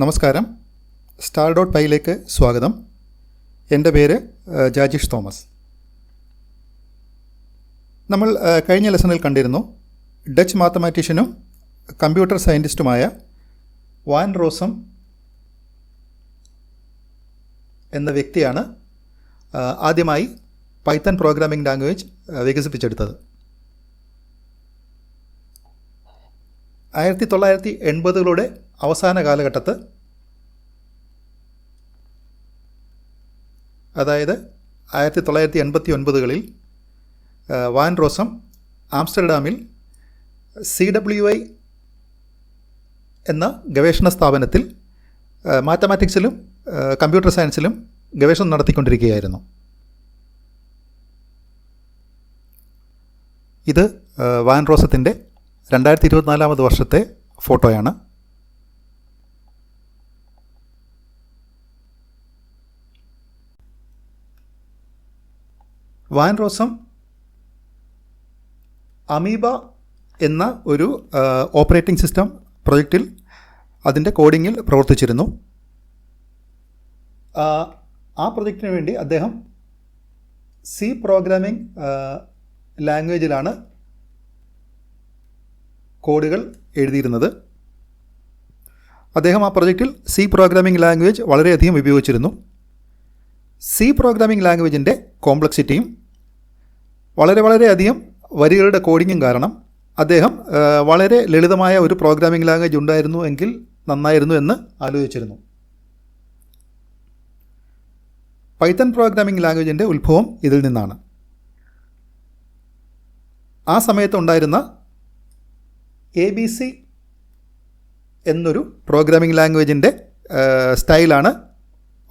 നമസ്കാരം. സ്റ്റാർ.പൈയിലേക്ക് സ്വാഗതം. എൻ്റെ പേര് ജാജിഷ് തോമസ്. നമ്മൾ കഴിഞ്ഞ ലെസണിൽ കണ്ടിരുന്നു ഡച്ച് മാത്തമാറ്റീഷ്യനും കമ്പ്യൂട്ടർ സയൻറ്റിസ്റ്റുമായ വാൻ റോസം എന്ന വ്യക്തിയാണ് ആദ്യമായി പൈത്തൺ പ്രോഗ്രാമിംഗ് ലാംഗ്വേജ് വികസിപ്പിച്ചെടുത്തത്. 1980കളുടെ അവസാന കാലഘട്ടത്ത്, അതായത് 1989കളിൽ വാൻ റോസം ആംസ്റ്റർഡാമിൽ CWI എന്ന ഗവേഷണ സ്ഥാപനത്തിൽ മാത്തമാറ്റിക്സിലും കമ്പ്യൂട്ടർ സയൻസിലും ഗവേഷണം നടത്തിക്കൊണ്ടിരിക്കുകയായിരുന്നു. ഇത് വാൻ റോസത്തിൻ്റെ 2024 വർഷത്തെ ഫോട്ടോയാണ്. വാൻ റോസം അമീബ എന്ന ഒരു ഓപ്പറേറ്റിംഗ് സിസ്റ്റം പ്രൊജക്റ്റിൽ അതിൻ്റെ കോഡിങ്ങിൽ പ്രവർത്തിച്ചിരുന്നു. ആ പ്രൊജക്റ്റിന് വേണ്ടി അദ്ദേഹം C പ്രോഗ്രാമിംഗ് ലാംഗ്വേജിലാണ് കോഡുകൾ എഴുതിയിരുന്നത്. അദ്ദേഹം ആ പ്രൊജക്റ്റിൽ C പ്രോഗ്രാമിംഗ് ലാംഗ്വേജ് വളരെയധികം ഉപയോഗിച്ചിരുന്നു. C പ്രോഗ്രാമിംഗ് ലാംഗ്വേജിൻ്റെ കോംപ്ലക്സിറ്റിയും വളരെയധികം വരികളുടെ കോഡിങ്ങും കാരണം അദ്ദേഹം വളരെ ലളിതമായ ഒരു പ്രോഗ്രാമിംഗ് ലാംഗ്വേജ് ഉണ്ടായിരുന്നു എങ്കിൽ നന്നായിരുന്നു എന്ന് ആലോചിച്ചിരുന്നു. പൈത്തൺ പ്രോഗ്രാമിംഗ് ലാംഗ്വേജിൻ്റെ ഉത്ഭവം ഇതിൽ നിന്നാണ്. ആ സമയത്തുണ്ടായിരുന്ന ABC എന്നൊരു പ്രോഗ്രാമിംഗ് ലാംഗ്വേജിൻ്റെ സ്റ്റൈലാണ്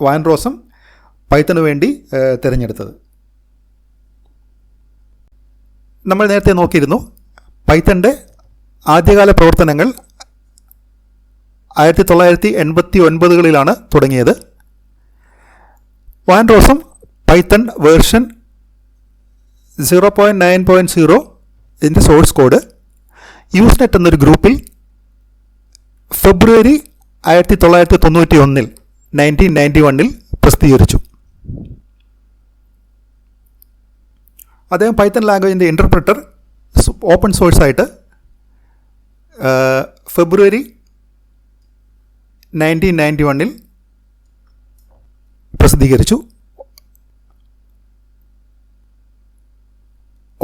വാൻ റോസം പൈത്തണിന് വേണ്ടി തിരഞ്ഞെടുത്തത്. നമ്മൾ നേരത്തെ നോക്കിയിരുന്നു പൈത്തണിൻ്റെ ആദ്യകാല പ്രവർത്തനങ്ങൾ 1989കളിലാണ് തുടങ്ങിയത്. വാൻ റോസം പൈത്തൺ വേർഷൻ 0.9.0 ഇതിൻ്റെ സോഴ്സ് കോഡ് യൂസ്നെറ്റ് എന്നൊരു ഗ്രൂപ്പിൽ ഫെബ്രുവരി 1991 പ്രസിദ്ധീകരിച്ചു. അദ്ദേഹം പൈത്തൺ ലാംഗ്വേജിൻ്റെ ഇൻ്റർപ്രറ്റർ ഓപ്പൺ സോഴ്സായിട്ട് ഫെബ്രുവരി 1991 പ്രസിദ്ധീകരിച്ചു.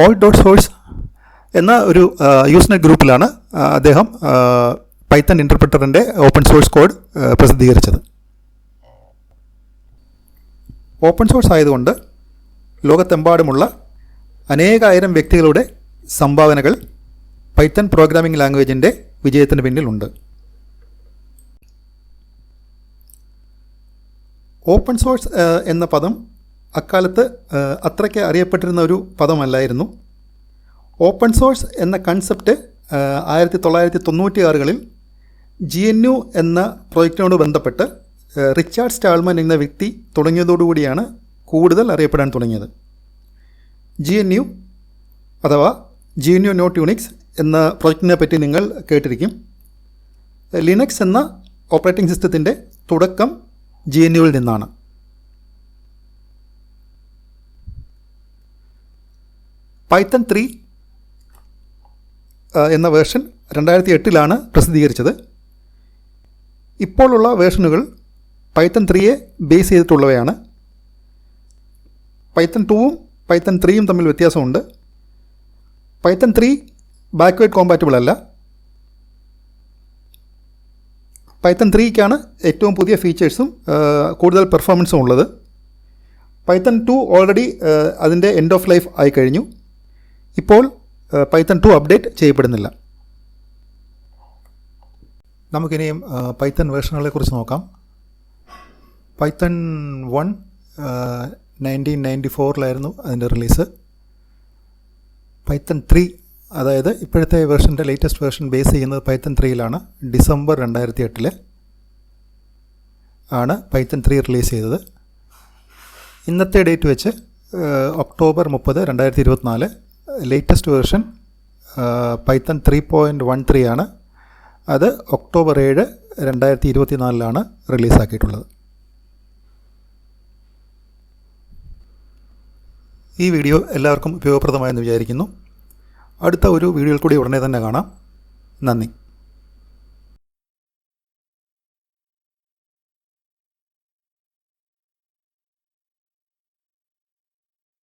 all.source എന്ന ഒരു യൂസ്നെറ്റ് ഗ്രൂപ്പിലാണ് അദ്ദേഹം പൈത്തൺ ഇൻ്റർപ്രറ്ററിൻ്റെ ഓപ്പൺ സോഴ്സ് കോഡ് പ്രസിദ്ധീകരിച്ചത്. ഓപ്പൺ സോഴ്സ് ആയതുകൊണ്ട് ലോകത്തെമ്പാടുമുള്ള അനേകായിരം വ്യക്തികളുടെ സംഭാവനകൾ പൈത്തൺ പ്രോഗ്രാമിംഗ് ലാംഗ്വേജിൻ്റെ വിജയത്തിന് പിന്നിലുണ്ട്. ഓപ്പൺ സോഴ്സ് എന്ന പദം അക്കാലത്ത് അത്രയ്ക്ക് അറിയപ്പെട്ടിരുന്ന ഒരു പദമല്ലായിരുന്നു. ഓപ്പൺ സോഴ്സ് എന്ന കൺസെപ്റ്റ് 1996കളിൽ GNU എന്ന പ്രോജക്റ്റിനോട് ബന്ധപ്പെട്ട് റിച്ചാർഡ് സ്റ്റാൾമൻ എന്ന വ്യക്തി തുടങ്ങിയതോടുകൂടിയാണ് കൂടുതൽ അറിയപ്പെടാൻ തുടങ്ങിയത്. GNU അഥവാ GNU നോട്ട് യൂണിക്സ് എന്ന പ്രോജക്റ്റിനെ പറ്റി നിങ്ങൾ കേട്ടിരിക്കും. ലിനക്സ് എന്ന ഓപ്പറേറ്റിംഗ് സിസ്റ്റത്തിൻ്റെ തുടക്കം GNUവിൽ നിന്നാണ്. പൈത്തൺ 3 എന്ന വേർഷൻ 2008ലാണ് പ്രസിദ്ധീകരിച്ചത്. ഇപ്പോഴുള്ള വേർഷനുകൾ പൈത്തൺ 3യെ ബേസ് ചെയ്തിട്ടുള്ളവയാണ്. പൈത്തൺ 2ഉം പൈത്തൺ 3യും തമ്മിൽ വ്യത്യാസമുണ്ട്. പൈത്തൺ 3 ബാക്ക്വേർഡ് കോമ്പാറ്റബിൾ അല്ല. പൈത്തൺ 3ക്കാണ് ഏറ്റവും പുതിയ ഫീച്ചേഴ്സും കൂടുതൽ പെർഫോമൻസും ഉള്ളത്. പൈത്തൺ 2 ഓൾറെഡി അതിൻ്റെ എൻഡ് ഓഫ് ലൈഫ് ആയി കഴിഞ്ഞു. ഇപ്പോൾ പൈത്തൺ 2 അപ്ഡേറ്റ് ചെയ്യപ്പെടുന്നില്ല. നമുക്കിനിയും പൈത്തൺ വേർഷനുകളെ കുറിച്ച് നോക്കാം. പൈത്തൺ 1 1994 അതിൻ്റെ റിലീസ്. പൈത്തൺ 3, അതായത് ഇപ്പോഴത്തെ വേർഷൻ്റെ ലേറ്റസ്റ്റ് വേർഷൻ ബേസ് ചെയ്യുന്നത് പൈത്തൺ 3ലാണ്. ഡിസംബർ 2008 ആണ് പൈത്തൺ 3 റിലീസ് ചെയ്തത്. ഇന്നത്തെ ഡേറ്റ് വെച്ച് ഒക്ടോബർ 30, 2024 ലേറ്റസ്റ്റ് വേർഷൻ പൈത്തൺ 3.13 ആണ്. അത് ഒക്ടോബർ 7, 2024 റിലീസാക്കിയിട്ടുള്ളത്. ഈ വീഡിയോ എല്ലാവർക്കും ഉപയോഗപ്രദമായെന്ന് വിചാരിക്കുന്നു. അടുത്ത ഒരു വീഡിയോയിൽ കൂടി ഉടനെ തന്നെ കാണാം. നന്ദി.